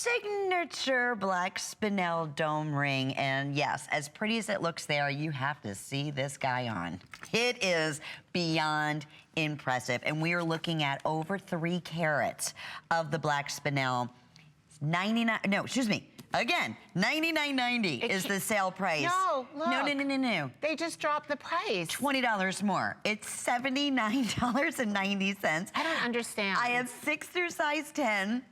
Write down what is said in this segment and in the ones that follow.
signature black Spinel dome ring. And yes, as pretty as it looks there, you have to see this guy on. It is beyond impressive. And we are looking at over 3 carats of the black Spinel. Again, $99.90 is the sale price. No, look. No. They just dropped the price. $20 more. It's $79.90. I don't understand. I have 6 through size 10.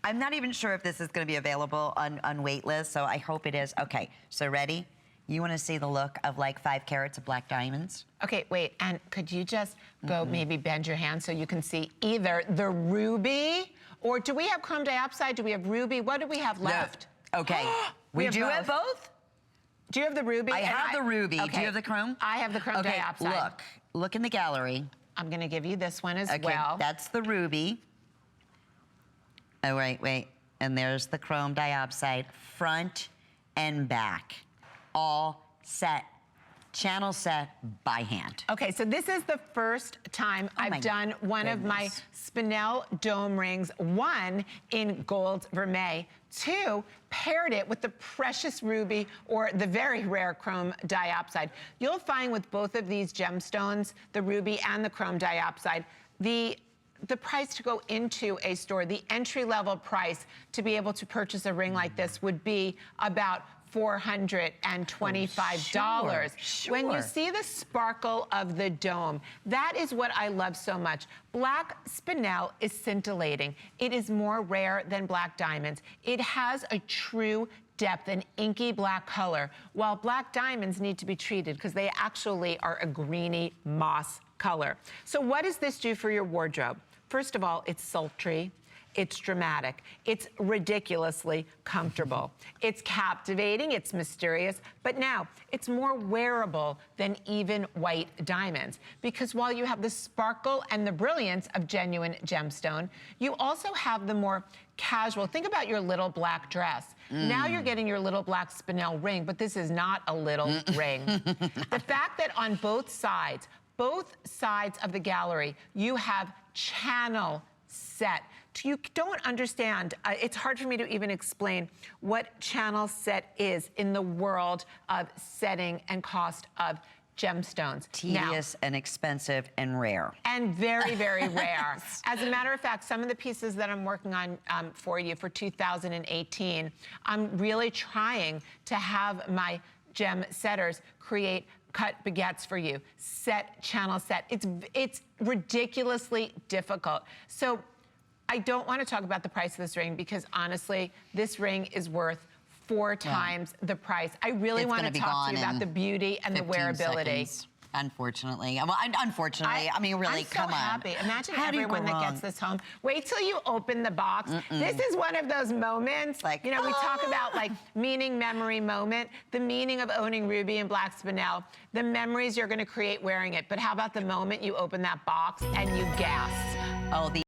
I'm not even sure if this is going to be available on waitlist, so I hope it is. Okay, so ready? You want to see the look of like 5 carats of black diamonds? Okay, wait, and could you just go maybe bend your hand so you can see either the ruby, or do we have chrome diopside? Do we have ruby? What do we have left? Okay, we do have both? Do you have the ruby? I have the ruby. Okay. Do you have the chrome? I have the chrome diopside. Look in the gallery. I'm gonna give you this one as well. well. That's the ruby. Oh, wait. And there's the chrome diopside, front and back, all set, channel set by hand. Okay, so this is the first time I've done one of my Spinel dome rings. 1 in gold vermeil. 2, paired it with the precious ruby or the very rare chrome diopside. You'll find with both of these gemstones, the ruby and the chrome diopside, the price to go into a store, the entry-level price to be able to purchase a ring like this would be about $425. Sure. When you see the sparkle of the dome, that is what I love so much. Black Spinel is scintillating. It is more rare than black diamonds. It has a true depth, an inky black color, while black diamonds need to be treated because they actually are a greeny moss color. So what does this do for your wardrobe? First of all, it's sultry. It's dramatic. It's ridiculously comfortable. It's captivating, it's mysterious, but now it's more wearable than even white diamonds. Because while you have the sparkle and the brilliance of genuine gemstone, you also have the more casual. Think about your little black dress. Now you're getting your little black Spinel ring, but this is not a little ring. The fact that on both sides of the gallery, you have channel set. You don't understand, it's hard for me to even explain what channel set is in the world of setting and cost of gemstones. Tedious and expensive and rare. And very, very rare. As a matter of fact, some of the pieces that I'm working on for you for 2018, I'm really trying to have my gem setters create cut baguettes for you, channel set. It's ridiculously difficult. So I don't want to talk about the price of this ring because honestly, this ring is worth 4 times the price. I really want to talk to you about the beauty and the wearability. Seconds, unfortunately. Well, unfortunately, I mean, really, come on. I'm so happy. Imagine everyone that gets this home. Wait till you open the box. This is one of those moments, like, you know, we talk about like meaning, memory, moment, the meaning of owning ruby and black Spinel, the memories you're going to create wearing it. But how about the moment you open that box and you gasp? Oh,